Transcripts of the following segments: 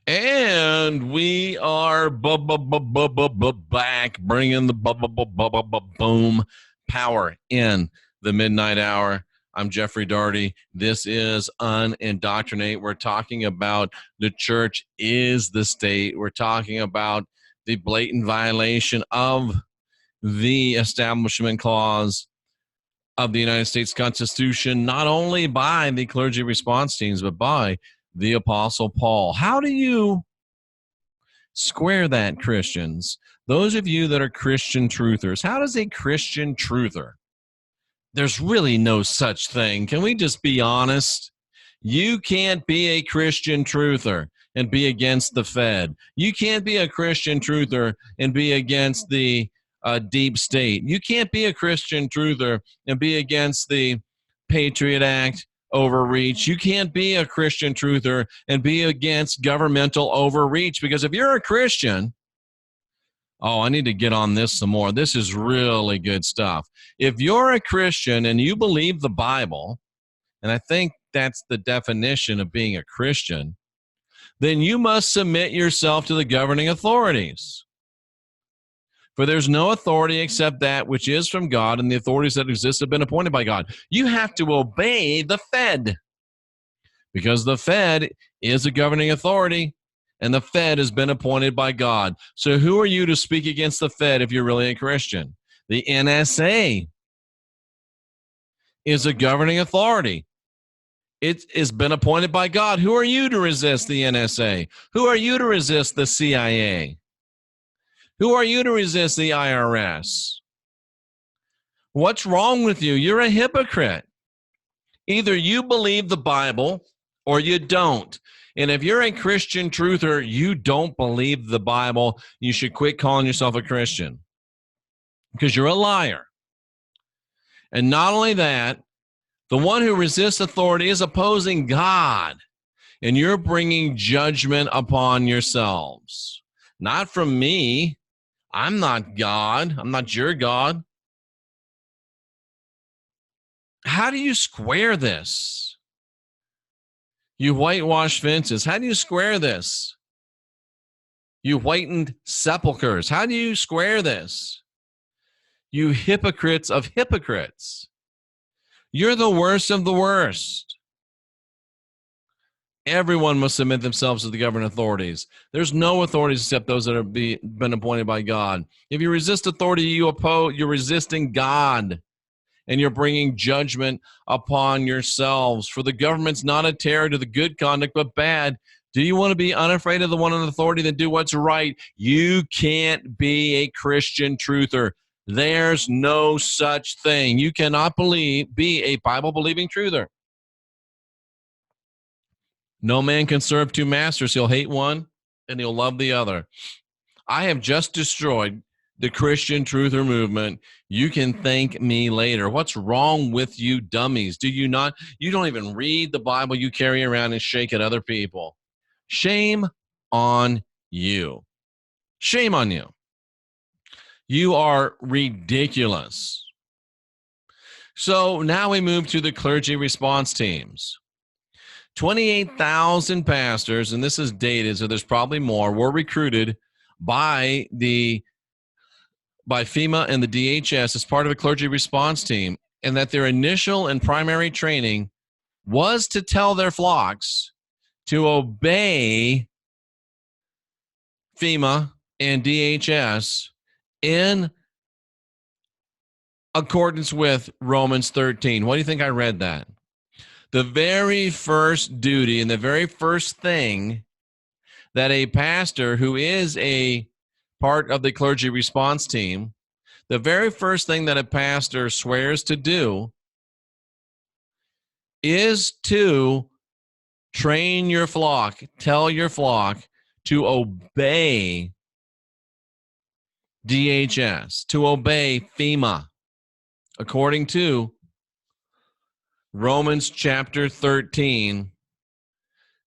And we are back, bringing the boom power in the midnight hour. I'm Jeffrey Daugherty. This is Unindoctrinate. We're talking about the church is the state. We're talking about the blatant violation of the Establishment Clause of the United States Constitution, not only by the Clergy Response Teams, but by the Apostle Paul. How do you square that, Christians? Those of you that are Christian truthers, how does a Christian truther? There's really no such thing. Can we just be honest? You can't be a Christian truther and be against the Fed. You can't be a Christian truther and be against the deep state. You can't be a Christian truther and be against the Patriot Act overreach. You can't be a Christian truther and be against governmental overreach, because if you're a Christian, I need to get on this some more. This is really good stuff. If you're a Christian and you believe the Bible, and I think that's the definition of being a Christian, then you must submit yourself to the governing authorities. For there's no authority except that which is from God, and the authorities that exist have been appointed by God. You have to obey the Fed, because the Fed is a governing authority, and the Fed has been appointed by God. So who are you to speak against the Fed if you're really a Christian? The NSA is a governing authority. It has been appointed by God. Who are you to resist the NSA? Who are you to resist the CIA? Who are you to resist the IRS? What's wrong with you? You're a hypocrite. Either you believe the Bible or you don't. And if you're a Christian truther, you don't believe the Bible, you should quit calling yourself a Christian, because you're a liar. And not only that, the one who resists authority is opposing God, and you're bringing judgment upon yourselves. Not from me. I'm not God. I'm not your God. How do you square this? You whitewashed fences. How do you square this? You whitened sepulchres. How do you square this? You hypocrites of hypocrites. You're the worst of the worst. Everyone must submit themselves to the governing authorities. There's no authorities except those that have been appointed by God. If you resist authority, you're resisting God, and you're bringing judgment upon yourselves. For the government's not a terror to the good conduct, but bad. Do you want to be unafraid of the one in authority that do what's right? You can't be a Christian truther. There's no such thing. You cannot be a Bible-believing truther. No man can serve two masters. He'll hate one and he'll love the other. I have just destroyed the Christian truther movement. You can thank me later. What's wrong with you dummies? Do you not? You don't even read the Bible. You carry around and shake at other people. Shame on you. Shame on you. You are ridiculous. So now we move to the Clergy Response Teams. 28,000 pastors, and this is dated, so there's probably more, were recruited by FEMA and the DHS as part of a Clergy Response Team, and that their initial and primary training was to tell their flocks to obey FEMA and DHS in accordance with Romans 13. Why do you think I read that? The very first duty and the very first thing that a pastor who is a part of the Clergy Response Team, the very first thing that a pastor swears to do is to train your flock, tell your flock to obey DHS, to obey FEMA, according to Romans chapter 13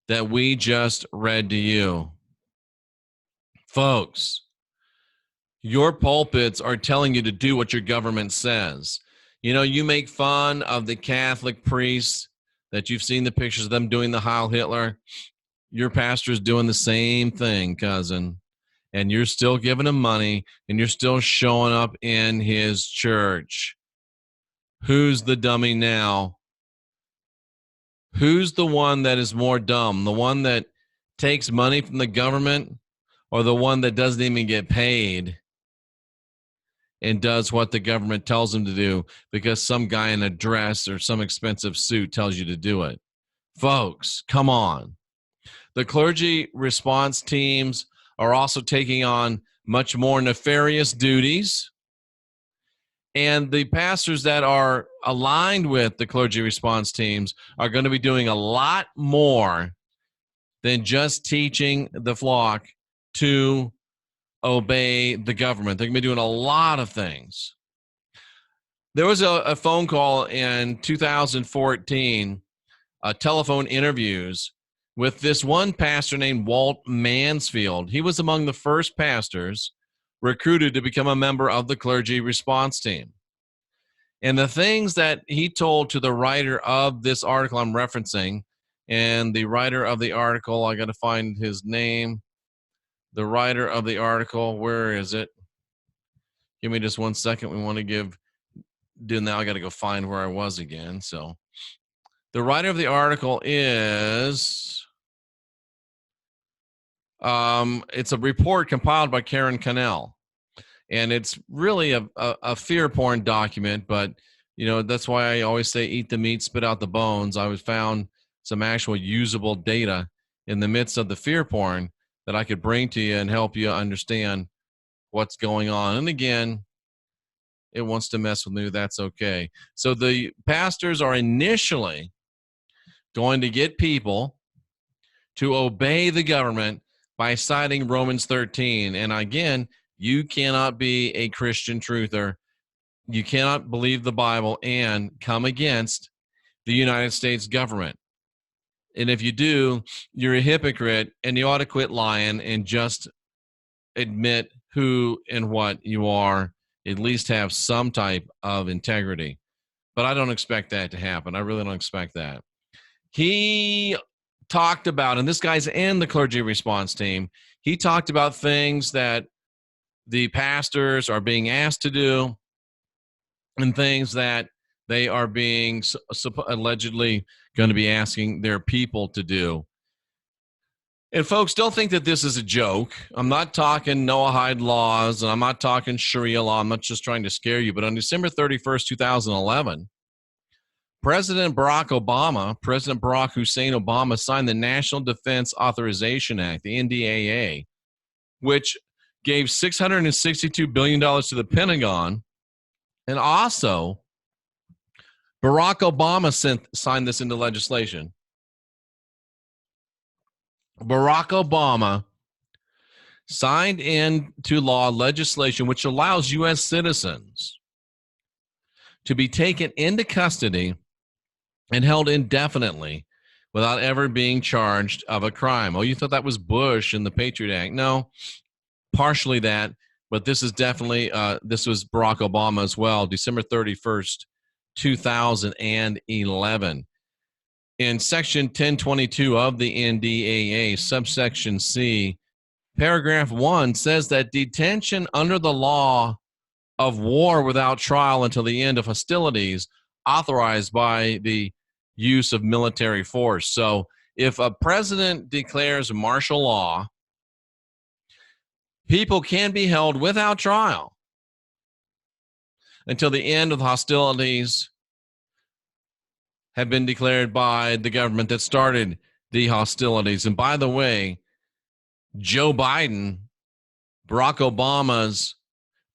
that we just read to you. Folks, your pulpits are telling you to do what your government says. You know, you make fun of the Catholic priests that you've seen the pictures of them doing the Heil Hitler. your pastor is doing the same thing, cousin, and you're still giving him money, and you're still showing up in his church. Who's the dummy now? Who's the one that is more dumb? The one that takes money from the government, or the one that doesn't even get paid and does what the government tells him to do because some guy in a dress or some expensive suit tells you to do it? Folks, come on. The clergy response teams are also taking on much more nefarious duties. And the pastors that are aligned with the clergy response teams are going to be doing a lot more than just teaching the flock to obey the government. They're going to be doing a lot of things. There was a phone call in 2014, telephone interviews with this one pastor named Walt Mansfield. He was among the first pastors recruited to become a member of the clergy response team. And the things that he told to the writer of this article I'm referencing, and the writer of the article, I got to find his name. The writer of the article, where is it? Give me just 1 second. We want to do now. I got to go find where I was again. So the writer of the article is, it's a report compiled by Karen Cannell. And it's really a fear porn document, but that's why I always say eat the meat, spit out the bones. I found some actual usable data in the midst of the fear porn that I could bring to you and help you understand what's going on. And again, it wants to mess with me. That's okay. So the pastors are initially going to get people to obey the government by citing Romans 13. And again, you cannot be a Christian truther. You cannot believe the Bible and come against the United States government. And if you do, you're a hypocrite, and you ought to quit lying and just admit who and what you are, at least have some type of integrity. But I don't expect that to happen. I really don't expect that. He talked about, and this guy's in the clergy response team, he talked about things that the pastors are being asked to do and things that they are being allegedly going to be asking their people to do. And folks, don't think that this is a joke. I'm not talking Noahide laws, and I'm not talking Sharia law. I'm not just trying to scare you. But on December 31st, 2011, President Barack Hussein Obama signed the National Defense Authorization Act, the NDAA, which gave $662 billion to the Pentagon. And also, Barack Obama signed this into legislation. Barack Obama signed into law legislation which allows U.S. citizens to be taken into custody and held indefinitely without ever being charged of a crime. Oh, you thought that was Bush and the Patriot Act? No. Partially that, but this is definitely, this was Barack Obama as well, December 31st, 2011. In Section 1022 of the NDAA, subsection C, paragraph 1 says that detention under the law of war without trial until the end of hostilities authorized by the use of military force. So if a president declares martial law, people can be held without trial until the end of hostilities have been declared by the government that started the hostilities. And by the way, Joe Biden, Barack Obama's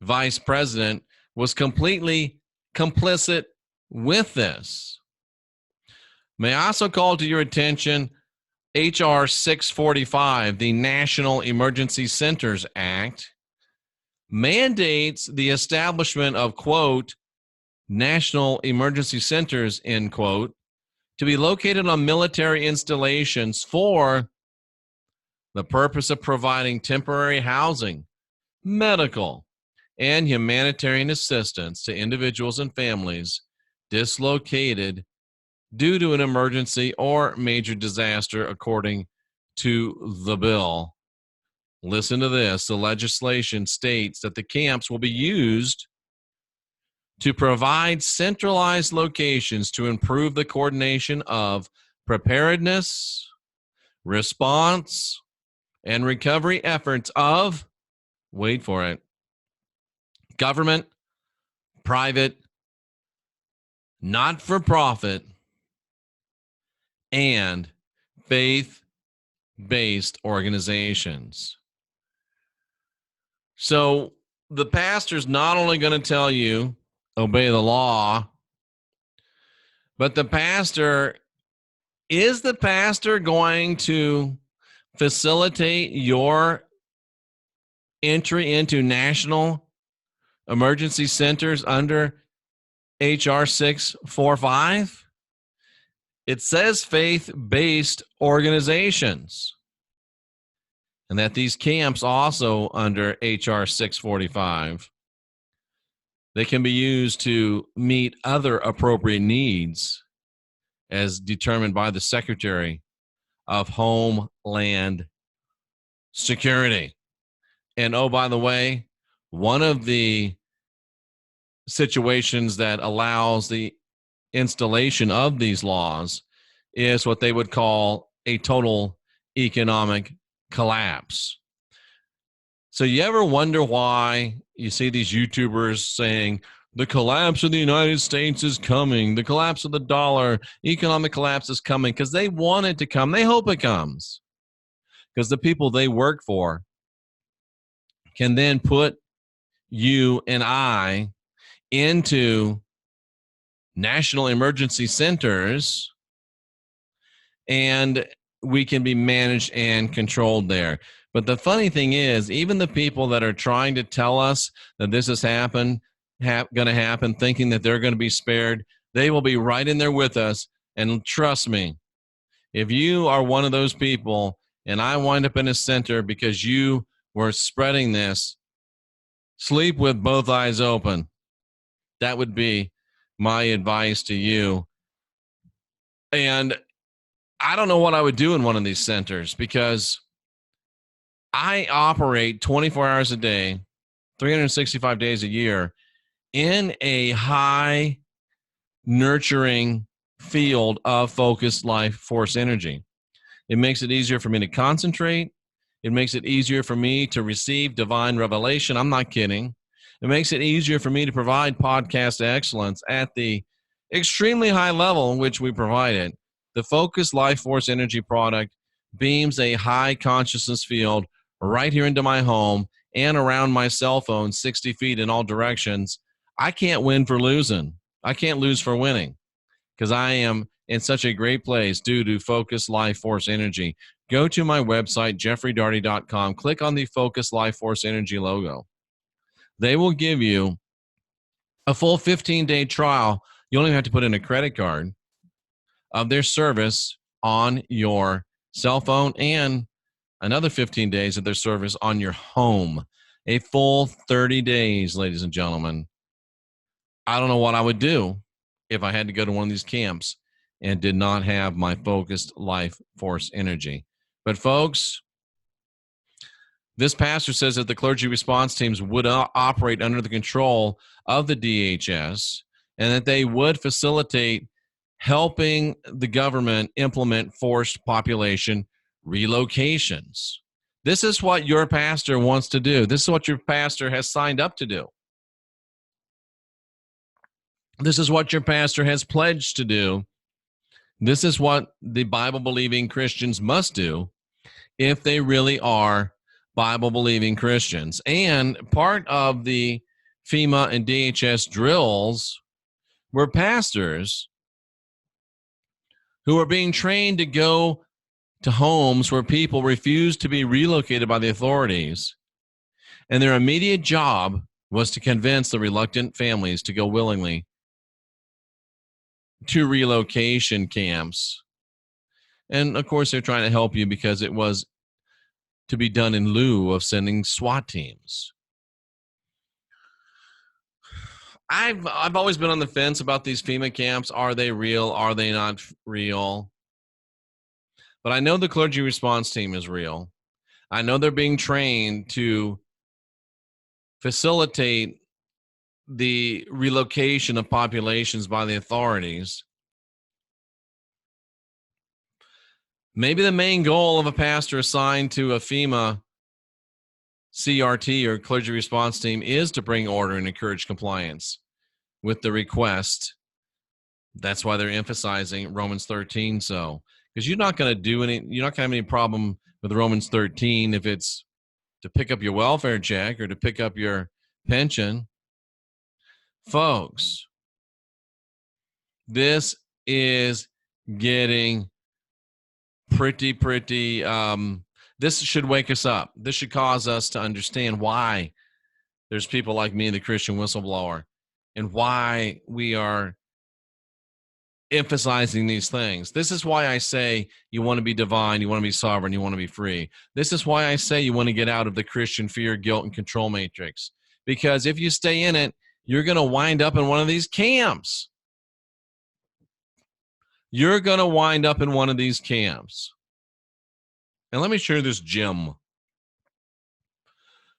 vice president, was completely complicit with this. May I also call to your attention H.R. 645, the National Emergency Centers Act, mandates the establishment of, quote, national emergency centers, end quote, to be located on military installations for the purpose of providing temporary housing, medical, and humanitarian assistance to individuals and families dislocated due to an emergency or major disaster, according to the bill. Listen to this. The legislation states that the camps will be used to provide centralized locations to improve the coordination of preparedness, response, and recovery efforts of, wait for it, government, private, not-for-profit, and faith-based organizations. So the pastor's not only going to tell you, obey the law, but the pastor going to facilitate your entry into national emergency centers under HR 645? It says faith-based organizations, and that these camps also under HR 645, they can be used to meet other appropriate needs as determined by the Secretary of Homeland Security. And oh, by the way, one of the situations that allows the installation of these laws is what they would call a total economic collapse. So you ever wonder why you see these YouTubers saying the collapse of the United States is coming, the collapse of the dollar, economic collapse is coming? Because they want it to come. They hope it comes. Because the people they work for can then put you and I into national emergency centers, and we can be managed and controlled there. But the funny thing is, even the people that are trying to tell us that this is going to happen, thinking that they're going to be spared, they will be right in there with us. And trust me, if you are one of those people and I wind up in a center because you were spreading this, sleep with both eyes open. That would be my advice to you. And I don't know what I would do in one of these centers, because I operate 24 hours a day, 365 days a year in a high nurturing field of focused life force energy. It makes it easier for me to concentrate. It makes it easier for me to receive divine revelation. I'm not kidding. It makes it easier for me to provide podcast excellence at the extremely high level in which we provide it. The Focused Life Force Energy product beams a high consciousness field right here into my home and around my cell phone, 60 feet in all directions. I can't win for losing. I can't lose for winning, because I am in such a great place due to Focused Life Force Energy. Go to my website, jeffreydaugherty.com. Click on the Focused Life Force Energy logo. They will give you a full 15-day trial. You only have to put in a credit card of their service on your cell phone, and another 15 days of their service on your home. A full 30 days, ladies and gentlemen. I don't know what I would do if I had to go to one of these camps and did not have my Focused Life Force Energy. But folks, this pastor says that the clergy response teams would operate under the control of the DHS, and that they would facilitate helping the government implement forced population relocations. This is what your pastor wants to do. This is what your pastor has signed up to do. This is what your pastor has pledged to do. This is what the Bible-believing Christians must do if they really are Bible-believing Christians. And part of the FEMA and DHS drills were pastors who are being trained to go to homes where people refuse to be relocated by the authorities. And their immediate job was to convince the reluctant families to go willingly to relocation camps. And of course, they're trying to help you because it was to be done in lieu of sending SWAT teams. I've always been on the fence about these FEMA camps. Are they real? Are they not real? But I know the Clergy Response Team is real. I know they're being trained to facilitate the relocation of populations by the authorities. Maybe the main goal of a pastor assigned to a FEMA CRT or Clergy Response Team is to bring order and encourage compliance with the request. That's why they're emphasizing Romans 13. So, because you're not going to have any problem with Romans 13 if it's to pick up your welfare check or to pick up your pension. Folks, this is getting pretty, this should wake us up. This should cause us to understand why there's people like me, the Christian whistleblower, and why we are emphasizing these things. This is why I say you want to be divine, you want to be sovereign, you want to be free. This is why I say you want to get out of the Christian fear, guilt, and control matrix. Because if you stay in it, you're going to wind up in one of these camps. You're going to wind up in one of these camps. And let me share this gem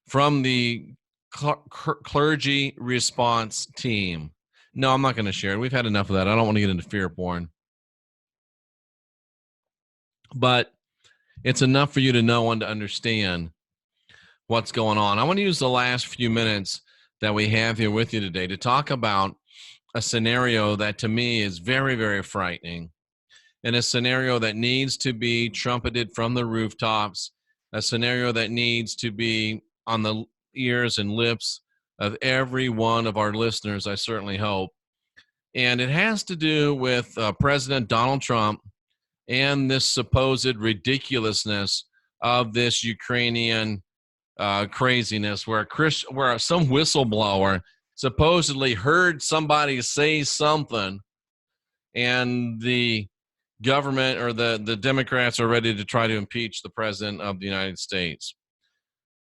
from the Clergy Response Team. No, I'm not going to share it. We've had enough of that. I don't want to get into fear porn. But it's enough for you to know and to understand what's going on. I want to use the last few minutes that we have here with you today to talk about a scenario that to me is very, very frightening, and a scenario that needs to be trumpeted from the rooftops, a scenario that needs to be on the ears and lips of every one of our listeners, I certainly hope. And it has to do with President Donald Trump and this supposed ridiculousness of this Ukrainian craziness where some whistleblower supposedly heard somebody say something, and the government or the Democrats are ready to try to impeach the president of the United States.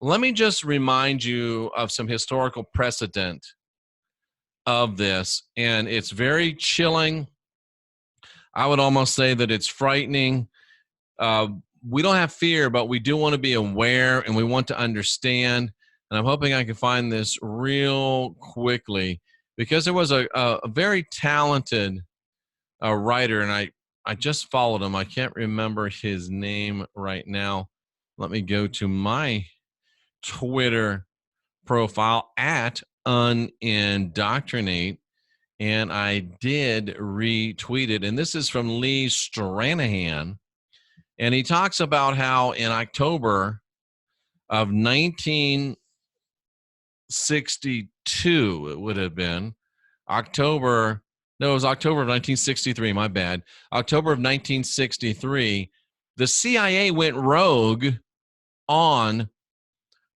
Let me just remind you of some historical precedent of this, and it's very chilling. I would almost say that it's frightening. We don't have fear, but we do want to be aware, and we want to understand. And I'm hoping I can find this real quickly, because there was a very talented writer, and I just followed him. I can't remember his name right now. Let me go to my Twitter profile at unindoctrinate, and I did retweet it. And this is from Lee Stranahan. And he talks about how in October of 1962, it would have been October of 1963, my bad. October of 1963, the CIA went rogue on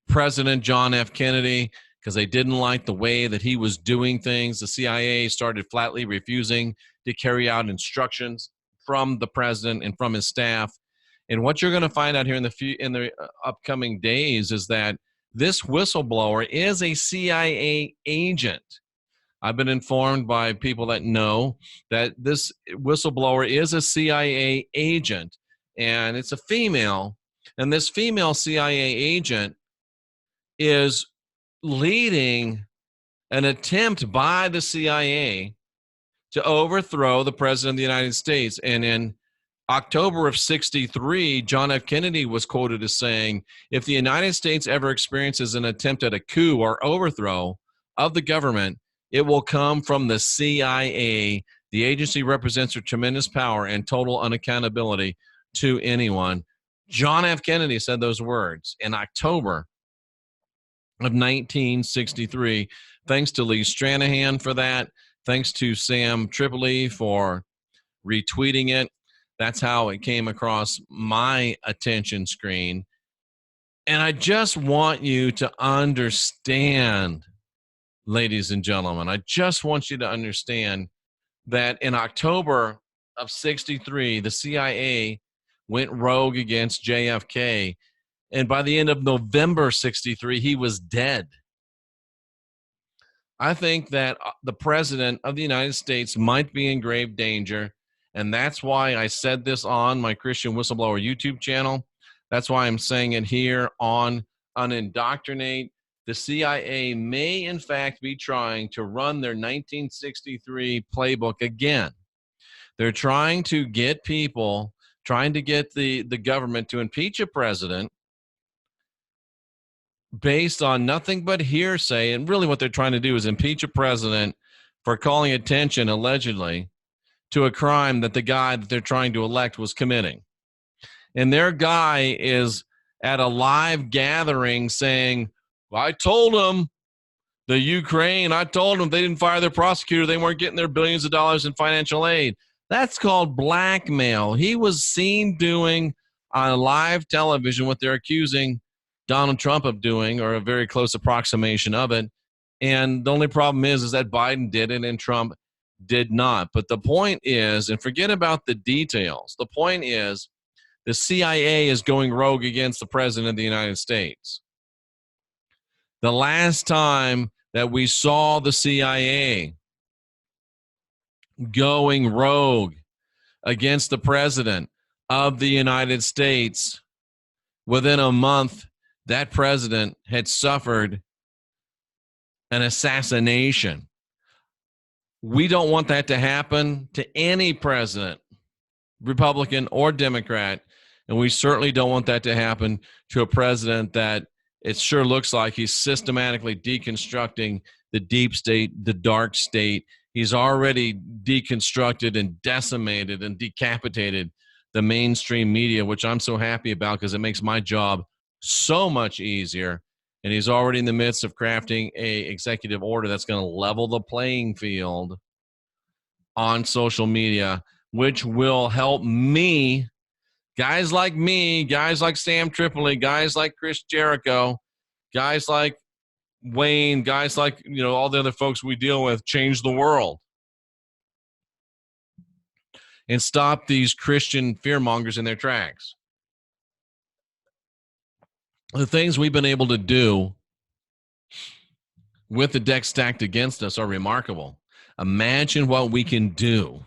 President John F. Kennedy because they didn't like the way that he was doing things. The CIA started flatly refusing to carry out instructions from the president and from his staff. And what you're going to find out here in the upcoming days is that this whistleblower is a CIA agent. I've been informed by people that know that this whistleblower is a CIA agent, and it's a female. And this female CIA agent is leading an attempt by the CIA to overthrow the president of the United States. And in October of 63, John F. Kennedy was quoted as saying, if the United States ever experiences an attempt at a coup or overthrow of the government, it will come from the CIA. The agency represents a tremendous power and total unaccountability to anyone. John F. Kennedy said those words in October of 1963. Thanks to Lee Stranahan for that. Thanks to Sam Tripoli for retweeting it. That's how it came across my attention screen. And I just want you to understand, ladies and gentlemen, I just want you to understand that in October of 63, the CIA went rogue against JFK. And by the end of November 63, he was dead. I think that the president of the United States might be in grave danger. And that's why I said this on my Christian Whistleblower YouTube channel. That's why I'm saying it here on Unindoctrinate. The CIA may, in fact, be trying to run their 1963 playbook again. They're trying to get people, trying to get the government to impeach a president based on nothing but hearsay. And really what they're trying to do is impeach a president for calling attention, allegedly, to a crime that the guy that they're trying to elect was committing. And their guy is at a live gathering saying, well, I told them the Ukraine, I told them they didn't fire their prosecutor. They weren't getting their billions of dollars in financial aid. That's called blackmail. He was seen doing on live television what they're accusing Donald Trump of doing, or a very close approximation of it. And the only problem is that Biden did it and Trump did not. But the point is, and forget about the details, the point is the CIA is going rogue against the president of the United States. The last time that we saw the CIA going rogue against the president of the United States, within a month, that president had suffered an assassination. We don't want that to happen to any president, Republican or Democrat, and we certainly don't want that to happen to a president that it sure looks like he's systematically deconstructing the deep state, the dark state. He's already deconstructed and decimated and decapitated the mainstream media, which I'm so happy about because it makes my job so much easier. And he's already in the midst of crafting a executive order that's going to level the playing field on social media, which will help me, guys like me, guys like Sam Tripoli, guys like Chris Jericho, guys like Wayne, guys like, all the other folks we deal with, change the world and stop these Christian fearmongers in their tracks. The things we've been able to do with the deck stacked against us are remarkable. Imagine what we can do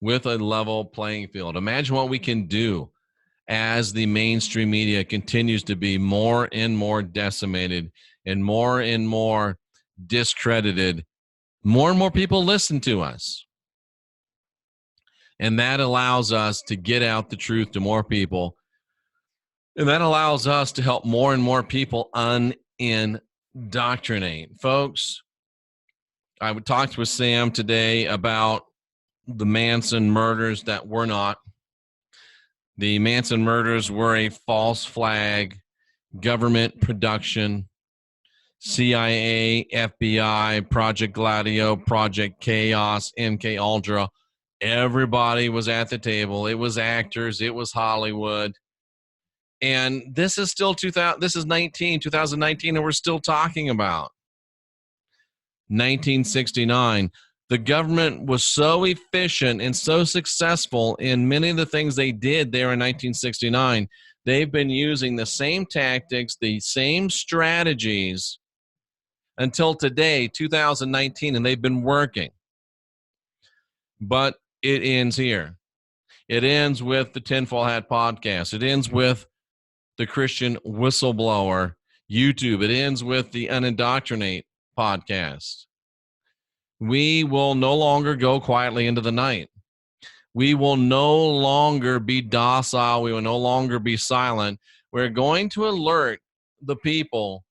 with a level playing field. Imagine what we can do as the mainstream media continues to be more and more decimated and more discredited. More and more people listen to us. And that allows us to get out the truth to more people. And that allows us to help more and more people unindoctrinate. Folks, I talked with Sam today about the Manson murders that were not. The Manson murders were a false flag, government production, CIA, FBI, Project Gladio, Project Chaos, MK Ultra. Everybody was at the table. It was actors. It was Hollywood. And this is still 2019, and we're still talking about 1969. The government was so efficient and so successful in many of the things they did there in 1969. They've been using the same tactics, the same strategies until today, 2019, and they've been working. But it ends here. It ends with the Tinfoil Hat podcast. It ends with the Christian Whistleblower YouTube. It ends with the Unindoctrinate podcast. We will no longer go quietly into the night. We will no longer be docile. We will no longer be silent. We're going to alert the people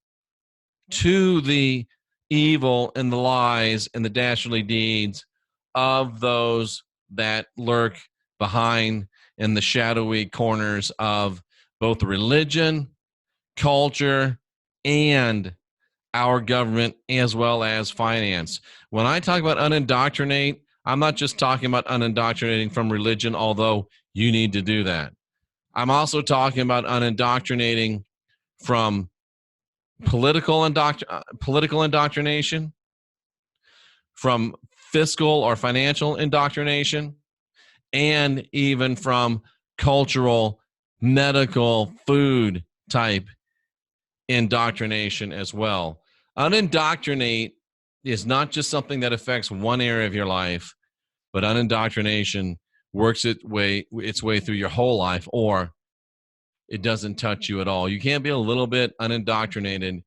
to the evil and the lies and the dastardly deeds of those that lurk behind in the shadowy corners of both religion, culture, and our government, as well as finance. When I talk about unindoctrinate, I'm not just talking about unindoctrinating from religion, although you need to do that. I'm also talking about unindoctrinating from political indoctrination, from fiscal or financial indoctrination, and even from cultural, medical, food type indoctrination as well. Unindoctrinate is not just something that affects one area of your life, but unindoctrination works its way through your whole life, or it doesn't touch you at all. You can't be a little bit unindoctrinated.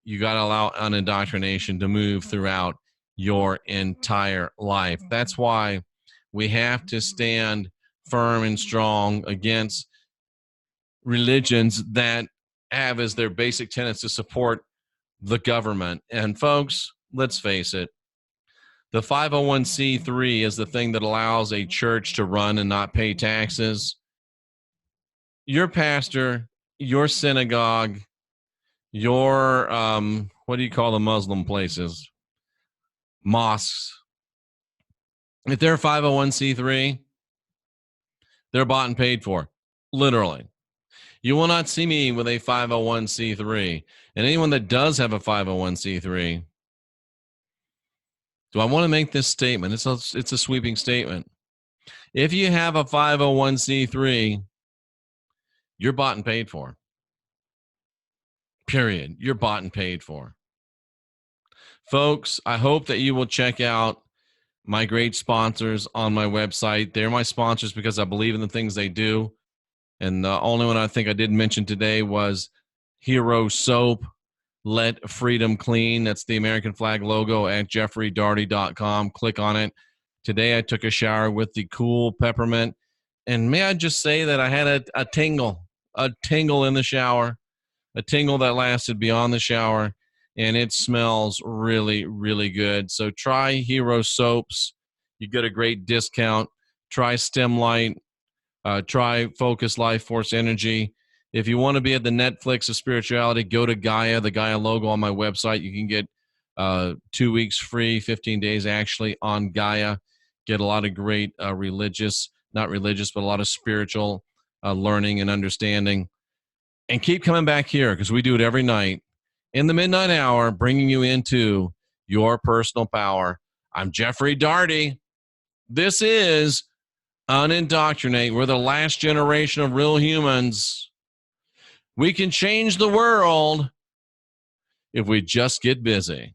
You got to allow unindoctrination to move throughout your entire life. That's why we have to stand firm and strong against religions that have as their basic tenets to support the government. And folks, let's face it, the 501c3 is the thing that allows a church to run and not pay taxes. Your pastor, your synagogue, your, what do you call the Muslim places? Mosques. If they're 501c3, they're bought and paid for, literally. You will not see me with a 501c3. And anyone that does have a 501c3, do I want to make this statement? It's a sweeping statement. If you have a 501c3, you're bought and paid for. Period. You're bought and paid for. Folks, I hope that you will check out my great sponsors on my website. They're my sponsors because I believe in the things they do. And the only one I think I did mention today was Hero Soap, Let Freedom Clean. That's the American flag logo at jeffreydaugherty.com. Click on it. Today I took a shower with the cool peppermint. And may I just say that I had a tingle in the shower, a tingle that lasted beyond the shower. And it smells really, really good. So try Hero Soaps. You get a great discount. Try Stem Light. Try Focus Life Force Energy. If you want to be at the Netflix of spirituality, go to Gaia, the Gaia logo on my website. You can get 2 weeks free, 15 days actually on Gaia. Get a lot of great not religious, but a lot of spiritual learning and understanding. And keep coming back here because we do it every night in the midnight hour, bringing you into your personal power. I'm Jeffrey Daugherty. This is Unindoctrinate. We're the last generation of real humans. We can change the world if we just get busy.